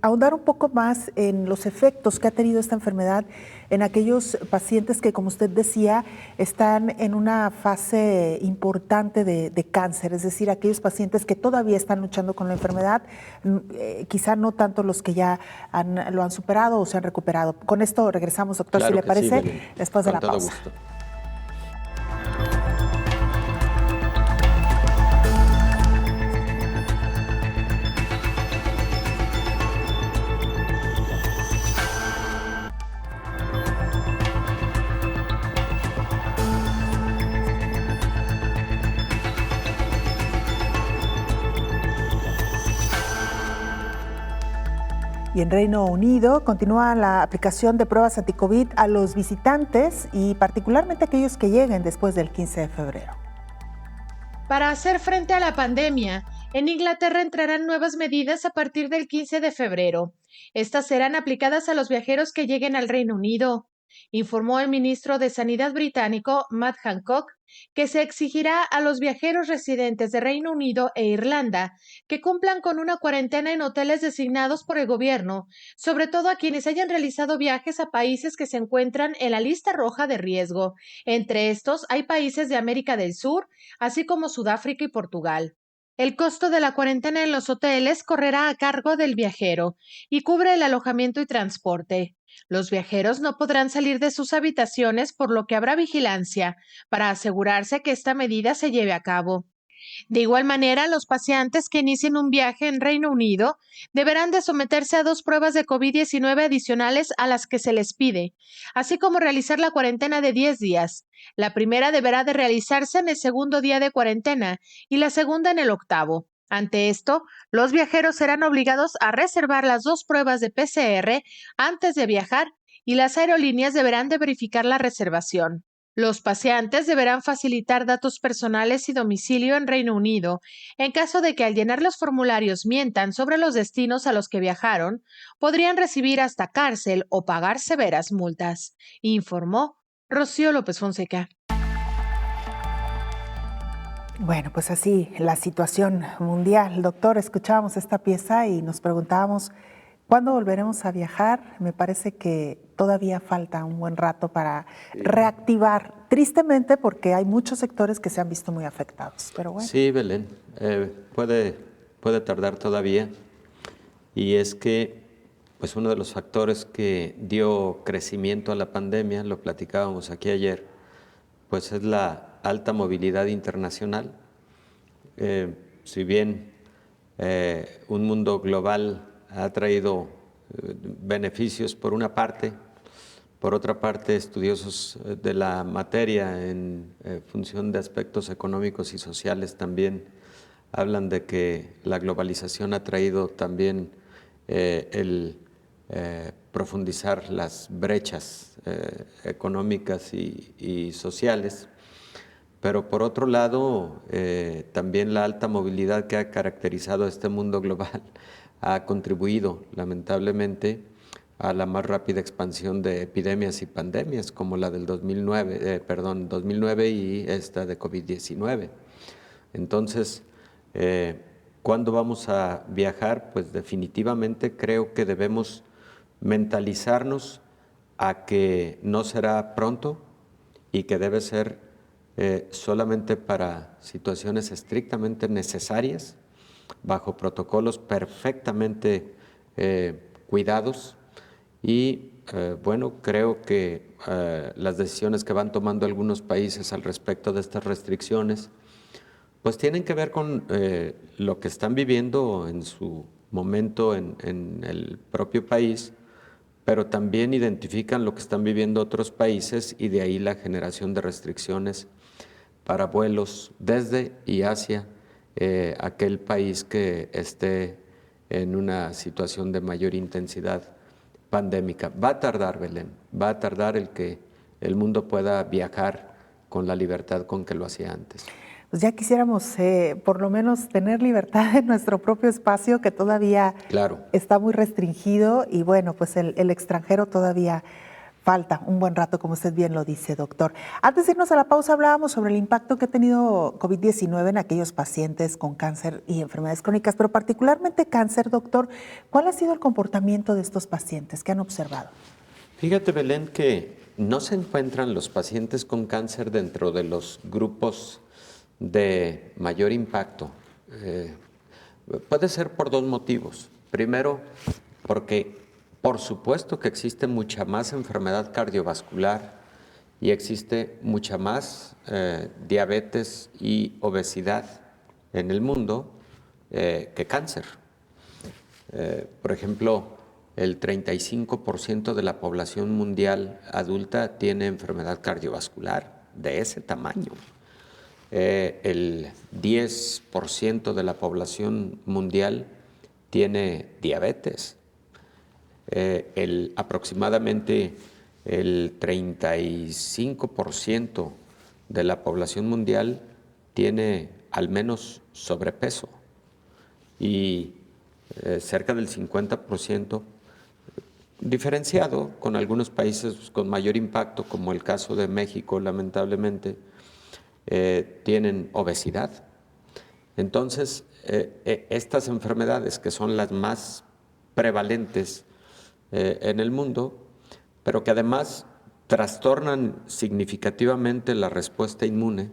ahondar un poco más en los efectos que ha tenido esta enfermedad en aquellos pacientes que, como usted decía, están en una fase importante de cáncer, es decir, aquellos pacientes que todavía están luchando con la enfermedad, quizá no tanto los que ya lo han superado o se han recuperado. Con esto regresamos, doctor, claro, si le parece, sí, después de la pausa. Gusto. en Reino Unido continúa la aplicación de pruebas anti-COVID a los visitantes y particularmente aquellos que lleguen después del 15 de febrero. Para hacer frente a la pandemia, en Inglaterra entrarán nuevas medidas a partir del 15 de febrero. Estas serán aplicadas a los viajeros que lleguen al Reino Unido. Informó el ministro de Sanidad británico, Matt Hancock, que se exigirá a los viajeros residentes de Reino Unido e Irlanda que cumplan con una cuarentena en hoteles designados por el gobierno, sobre todo a quienes hayan realizado viajes a países que se encuentran en la lista roja de riesgo. Entre estos hay países de América del Sur, así como Sudáfrica y Portugal. El costo de la cuarentena en los hoteles correrá a cargo del viajero y cubre el alojamiento y transporte. Los viajeros no podrán salir de sus habitaciones, por lo que habrá vigilancia para asegurarse que esta medida se lleve a cabo. De igual manera, los paseantes que inicien un viaje en Reino Unido deberán de someterse a 2 pruebas de COVID-19 adicionales a las que se les pide, así como realizar la cuarentena de 10 días. La primera deberá de realizarse en el segundo día de cuarentena y la segunda en el 8º. Ante esto, los viajeros serán obligados a reservar las 2 pruebas de PCR antes de viajar y las aerolíneas deberán de verificar la reservación. Los paseantes deberán facilitar datos personales y domicilio en Reino Unido. En caso de que al llenar los formularios mientan sobre los destinos a los que viajaron, podrían recibir hasta cárcel o pagar severas multas, informó Rocío López Fonseca. Bueno, pues así la situación mundial. Doctor, escuchábamos esta pieza y nos preguntábamos, ¿cuándo volveremos a viajar? Me parece que todavía falta un buen rato para reactivar, tristemente porque hay muchos sectores que se han visto muy afectados. Pero bueno. Sí, Belén, puede tardar todavía, y es que pues uno de los factores que dio crecimiento a la pandemia, lo platicábamos aquí ayer, pues es la alta movilidad internacional. Si bien un mundo global ha traído beneficios por una parte, por otra parte estudiosos de la materia en función de aspectos económicos y sociales también hablan de que la globalización ha traído también el profundizar las brechas económicas y sociales. Pero por otro lado, también la alta movilidad que ha caracterizado a este mundo global ha contribuido, lamentablemente, a la más rápida expansión de epidemias y pandemias, como la del 2009 y esta de COVID-19. Entonces, ¿cuándo vamos a viajar? Pues definitivamente creo que debemos mentalizarnos a que no será pronto y que debe ser solamente para situaciones estrictamente necesarias, bajo protocolos perfectamente cuidados, y bueno, creo que las decisiones que van tomando algunos países al respecto de estas restricciones pues tienen que ver con lo que están viviendo en su momento en el propio país, pero también identifican lo que están viviendo otros países, y de ahí la generación de restricciones para vuelos desde y hacia aquel país que esté en una situación de mayor intensidad pandémica. Va a tardar, Belén, va a tardar el que el mundo pueda viajar con la libertad con que lo hacía antes. Pues ya quisiéramos por lo menos tener libertad en nuestro propio espacio, que todavía está muy restringido, y bueno, pues el extranjero todavía falta un buen rato, como usted bien lo dice, doctor. Antes de irnos a la pausa, hablábamos sobre el impacto que ha tenido COVID-19 en aquellos pacientes con cáncer y enfermedades crónicas, pero particularmente cáncer, doctor. ¿Cuál ha sido el comportamiento de estos pacientes? ¿Qué han observado? Fíjate, Belén, que no se encuentran los pacientes con cáncer dentro de los grupos de mayor impacto. Puede ser por 2 motivos. Primero, porque por supuesto que existe mucha más enfermedad cardiovascular y existe mucha más diabetes y obesidad en el mundo que cáncer. Por ejemplo, el 35% de la población mundial adulta tiene enfermedad cardiovascular de ese tamaño. El 10% de la población mundial tiene diabetes. aproximadamente el 35% de la población mundial tiene al menos sobrepeso y cerca del 50%, diferenciado con algunos países con mayor impacto, como el caso de México, lamentablemente, tienen obesidad. Entonces, estas enfermedades, que son las más prevalentes en el mundo, pero que además trastornan significativamente la respuesta inmune,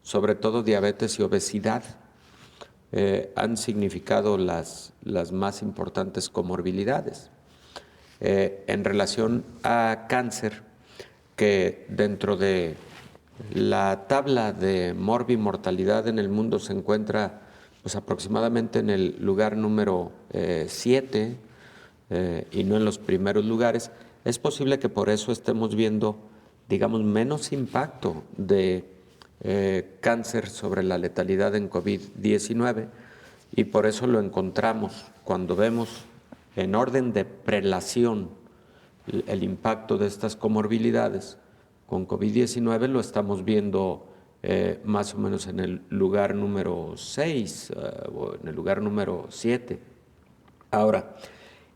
sobre todo diabetes y obesidad, han significado las más importantes comorbilidades. En relación a cáncer, que dentro de la tabla de morbimortalidad en el mundo se encuentra pues, aproximadamente en el lugar número 7 y no en los primeros lugares, es posible que por eso estemos viendo, digamos, menos impacto de cáncer sobre la letalidad en COVID-19, y por eso lo encontramos cuando vemos en orden de prelación el impacto de estas comorbilidades. Con COVID-19 lo estamos viendo más o menos en el lugar número 6 o en el lugar número 7. Ahora,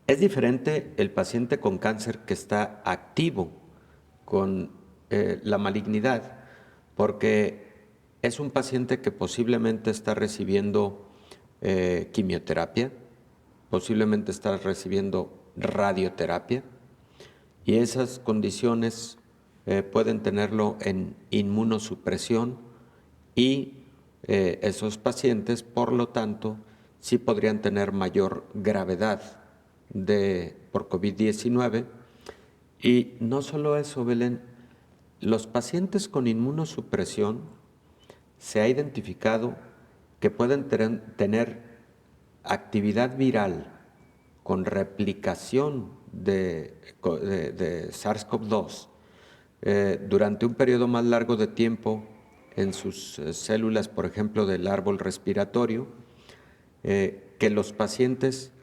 es diferente el paciente con cáncer que está activo con la malignidad, porque es un paciente que posiblemente está recibiendo quimioterapia, posiblemente está recibiendo radioterapia, y esas condiciones pueden tenerlo en inmunosupresión, y esos pacientes, por lo tanto, sí podrían tener mayor gravedad por COVID-19. Y no solo eso, Belén, los pacientes con inmunosupresión se ha identificado que pueden tener actividad viral con replicación de SARS-CoV-2 durante un periodo más largo de tiempo en sus células, por ejemplo, del árbol respiratorio, que los pacientes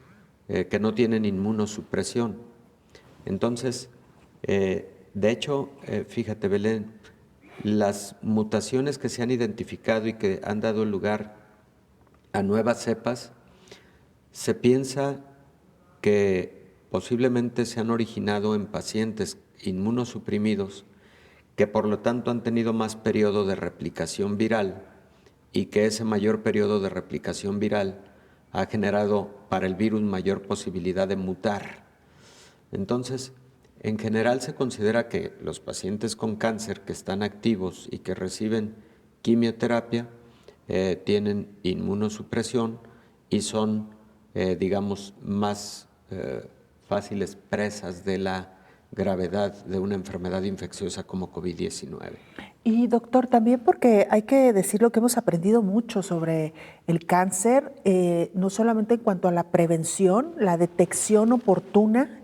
que no tienen inmunosupresión. Entonces, de hecho, fíjate, Belén, las mutaciones que se han identificado y que han dado lugar a nuevas cepas, se piensa que posiblemente se han originado en pacientes inmunosuprimidos que por lo tanto han tenido más periodo de replicación viral, y que ese mayor periodo de replicación viral ha generado para el virus mayor posibilidad de mutar. Entonces, en general se considera que los pacientes con cáncer que están activos y que reciben quimioterapia tienen inmunosupresión y son, digamos, más fáciles presas de la gravedad de una enfermedad infecciosa como COVID-19. Y doctor, también porque hay que decirlo que hemos aprendido mucho sobre el cáncer, no solamente en cuanto a la prevención, la detección oportuna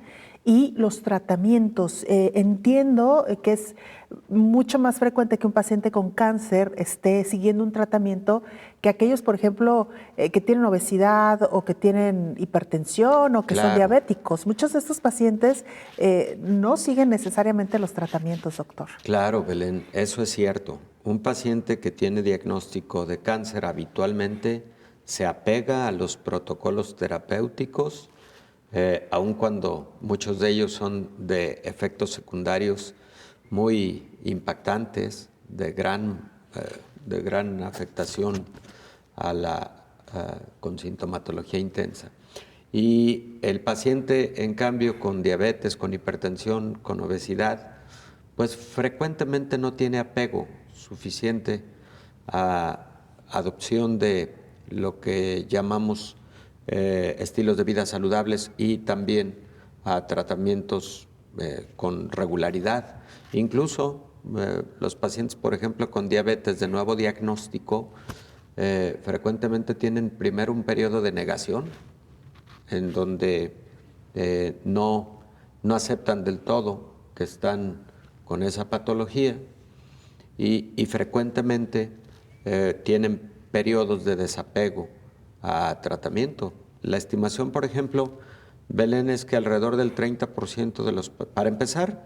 y los tratamientos. Entiendo que es mucho más frecuente que un paciente con cáncer esté siguiendo un tratamiento que aquellos, por ejemplo, que tienen obesidad o que tienen hipertensión o que son diabéticos. Muchos de estos pacientes no siguen necesariamente los tratamientos, doctor. Claro, Belén, eso es cierto. Un paciente que tiene diagnóstico de cáncer habitualmente se apega a los protocolos terapéuticos, aun cuando muchos de ellos son de efectos secundarios muy impactantes, de gran afectación con sintomatología intensa. Y el paciente, en cambio, con diabetes, con hipertensión, con obesidad, pues frecuentemente no tiene apego suficiente a adopción de lo que llamamos estilos de vida saludables y también a tratamientos con regularidad. Incluso los pacientes, por ejemplo, con diabetes de nuevo diagnóstico, frecuentemente tienen primero un periodo de negación en donde no aceptan del todo que están con esa patología y frecuentemente tienen periodos de desapego a tratamiento. La estimación, por ejemplo, Belén, es que alrededor del 30% de los... Para empezar,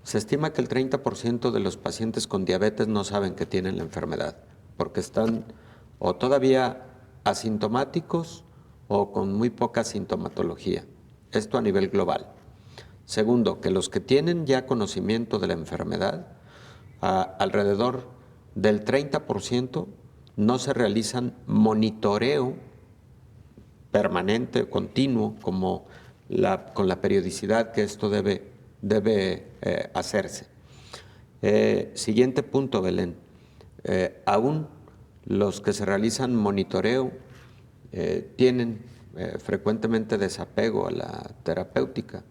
se estima que el 30% de los pacientes con diabetes no saben que tienen la enfermedad, porque están o todavía asintomáticos o con muy poca sintomatología. Esto a nivel global. Segundo, que los que tienen ya conocimiento de la enfermedad, alrededor del 30% no se realizan monitoreo permanente, continuo, con la periodicidad que esto debe hacerse. Siguiente punto, Belén. Aún los que se realizan monitoreo tienen frecuentemente desapego a la terapéutica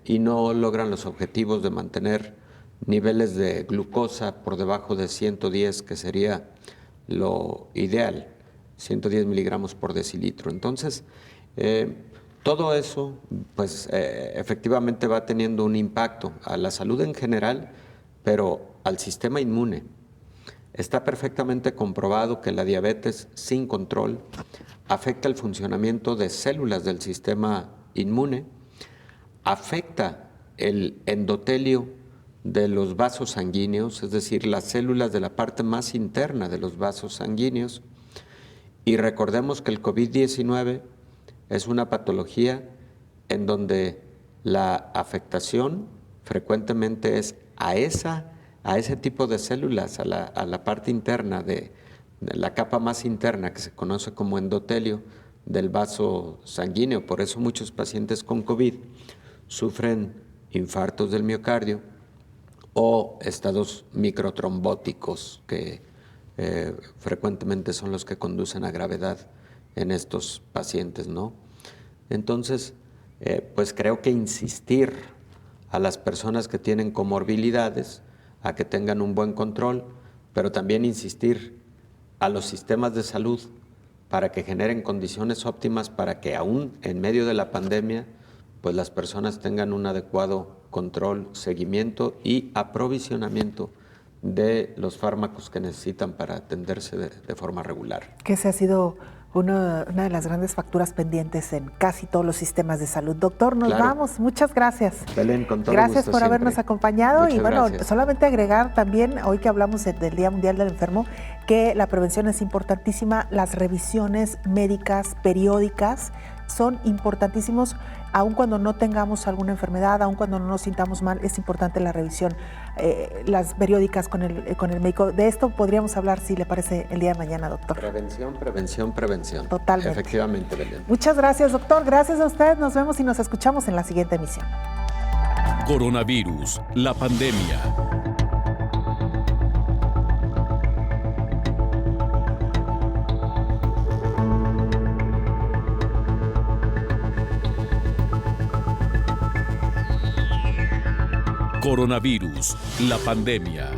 y no logran los objetivos de mantener niveles de glucosa por debajo de 110, que sería lo ideal, 110 miligramos por decilitro. Entonces, todo eso, pues, efectivamente va teniendo un impacto a la salud en general, pero al sistema inmune. Está perfectamente comprobado que la diabetes sin control afecta el funcionamiento de células del sistema inmune, afecta el endotelio de los vasos sanguíneos, es decir, las células de la parte más interna de los vasos sanguíneos. Y recordemos que el COVID-19 es una patología en donde la afectación frecuentemente es a ese tipo de células, a la parte interna de la capa más interna, que se conoce como endotelio del vaso sanguíneo. Por eso muchos pacientes con COVID sufren infartos del miocardio o estados microtrombóticos, que frecuentemente son los que conducen a gravedad en estos pacientes, ¿no? Entonces, pues creo que insistir a las personas que tienen comorbilidades a que tengan un buen control, pero también insistir a los sistemas de salud para que generen condiciones óptimas para que aún en medio de la pandemia, pues las personas tengan un adecuado control, seguimiento y aprovisionamiento de los fármacos que necesitan para atenderse de forma regular. Que ese ha sido una de las grandes facturas pendientes en casi todos los sistemas de salud. Doctor, nos vamos. Muchas gracias. Belén, con todo gracias gusto por siempre. habernos acompañado. Muchas y bueno, gracias. solamente agregar también, hoy que hablamos del Día Mundial del Enfermo, que la prevención es importantísima. Las revisiones médicas periódicas son importantísimos, aun cuando no tengamos alguna enfermedad, aun cuando no nos sintamos mal, es importante la revisión, las periódicas con el médico. De esto podríamos hablar, si le parece, el día de mañana, doctor. Prevención, prevención, prevención. Totalmente. Efectivamente, Belén. Muchas gracias, doctor. Gracias a usted. Nos vemos y nos escuchamos en la siguiente emisión. Coronavirus, la pandemia. Coronavirus, la pandemia.